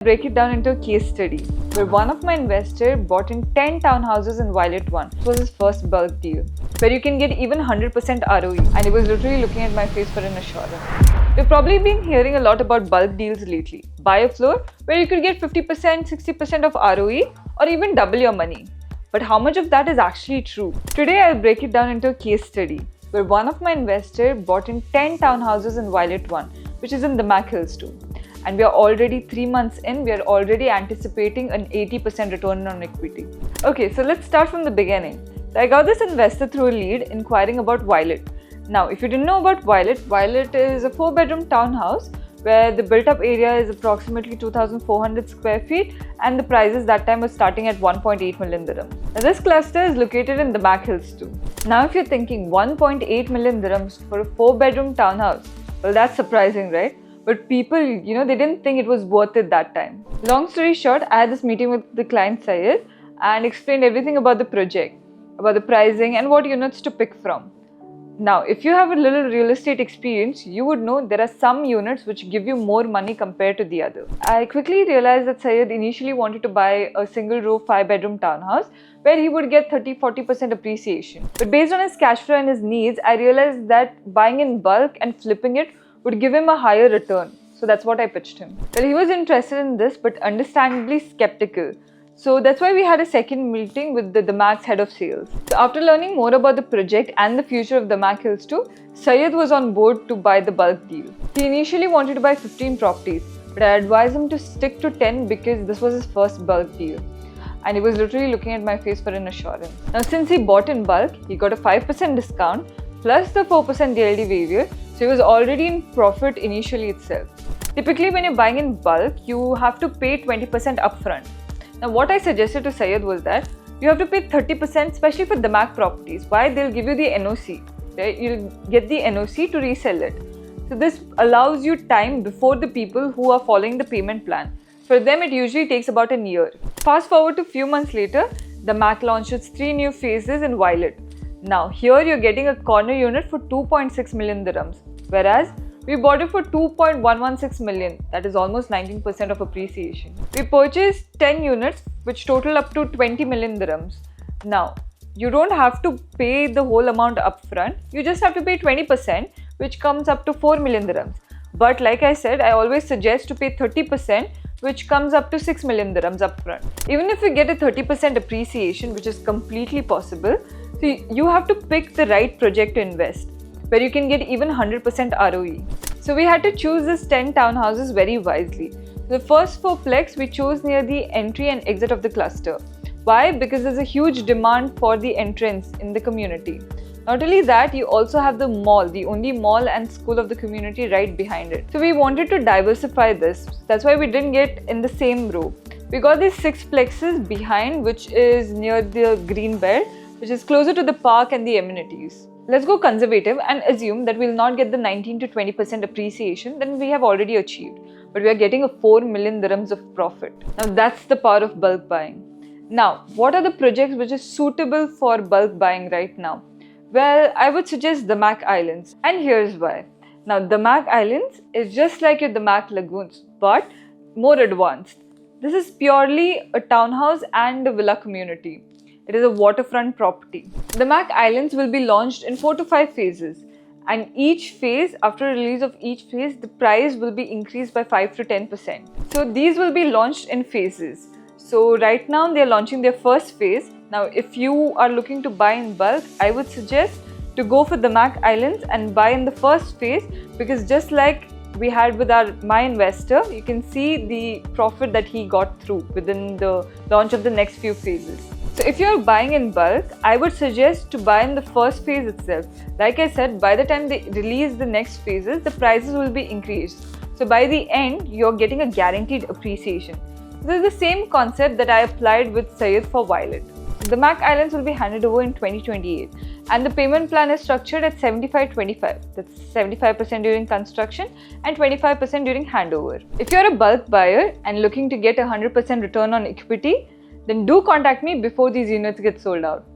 Break it down into a case study where one of my investors bought in 10 townhouses in Violet 1. It was his first bulk deal where you can get even 100% ROE, and he was literally looking at my face for an assurance. You've probably been hearing a lot about bulk deals lately. Buy a floor where you could get 50%, 60% of ROE or even double your money. But how much of that is actually true? Today I'll break it down into a case study where one of my investors bought in 10 townhouses in Violet 1, which is in DAMAC Hills too. And we are already 3 months in, we are already anticipating an 80% return on equity. Okay, so let's start from the beginning. I got this investor through a lead inquiring about Violet. Now, if you didn't know about Violet is a 4-bedroom townhouse where the built-up area is approximately 2,400 square feet and the prices that time was starting at 1.8 million dirhams. Now, this cluster is located in DAMAC Hills too. Now, if you're thinking 1.8 million dirhams for a 4-bedroom townhouse, well, that's surprising, right? But people, they didn't think it was worth it that time. Long story short, I had this meeting with the client Syed and explained everything about the project, about the pricing and what units to pick from. Now, if you have a little real estate experience, you would know there are some units which give you more money compared to the other. I quickly realized that Syed initially wanted to buy a single row 5-bedroom townhouse where he would get 30-40% appreciation. But based on his cash flow and his needs, I realized that buying in bulk and flipping it would give him a higher return. So that's what I pitched him. Well, he was interested in this but understandably skeptical. So that's why we had a second meeting with the DAMAC's head of sales. So after learning more about the project and the future of DAMAC Hills too, Syed was on board to buy the bulk deal. He initially wanted to buy 15 properties, but I advised him to stick to 10 because this was his first bulk deal. And he was literally looking at my face for an assurance. Now, since he bought in bulk, he got a 5% discount plus the 4% DLD waiver. So he was already in profit initially itself. Typically, when you're buying in bulk, you have to pay 20% upfront. Now, what I suggested to Syed was that you have to pay 30%, especially for DAMAC properties. Why? They'll give you the NOC. Right? You'll get the NOC to resell it. So this allows you time before the people who are following the payment plan. For them, it usually takes about a year. Fast forward to a few months later, DAMAC launched its 3 new phases in Violet. Now, here you're getting a corner unit for 2.6 million dirhams, whereas we bought it for 2.116 million, that is almost 19% of appreciation. We purchased 10 units which total up to 20 million dirhams. Now, you don't have to pay the whole amount upfront, you just have to pay 20%, which comes up to 4 million dirhams. But like I said, I always suggest to pay 30%, which comes up to 6 million dirhams upfront. Even if you get a 30% appreciation, which is completely possible, so you have to pick the right project to invest, where you can get even 100% ROE. So we had to choose this 10 townhouses very wisely. The first 4 plex we chose near the entry and exit of the cluster. Why? Because there's a huge demand for the entrance in the community. Not only that, you also have the mall, the only mall and school of the community right behind it. So we wanted to diversify this. That's why we didn't get in the same row. We got these 6 plexes behind, which is near the green belt, which is closer to the park and the amenities. Let's go conservative and assume that we'll not get the 19 to 20% appreciation that we have already achieved, but we are getting a 4 million dirhams of profit. Now that's the power of bulk buying. Now, what are the projects which is suitable for bulk buying right now? Well, I would suggest DAMAC Islands, and here's why. Now, DAMAC Islands is just like your DAMAC Lagoons, but more advanced. This is purely a townhouse and a villa community. It is a waterfront property. DAMAC Islands will be launched in 4 to 5 phases, and each phase, after release of each phase, the price will be increased by 5 to 10%. So these will be launched in phases. So right now they are launching their first phase. Now if you are looking to buy in bulk, I would suggest to go for DAMAC Islands and buy in the first phase, because just like we had with my investor, you can see the profit that he got through within the launch of the next few phases. So if you're buying in bulk, I would suggest to buy in the first phase itself. Like I said, by the time they release the next phases, the prices will be increased. So by the end, you're getting a guaranteed appreciation. This is the same concept that I applied with Syed for Violet. The DAMAC Islands will be handed over in 2028, and the payment plan is structured at 75-25. That's 75% during construction and 25% during handover. If you're a bulk buyer and looking to get a 100% return on equity, then do contact me before these units get sold out.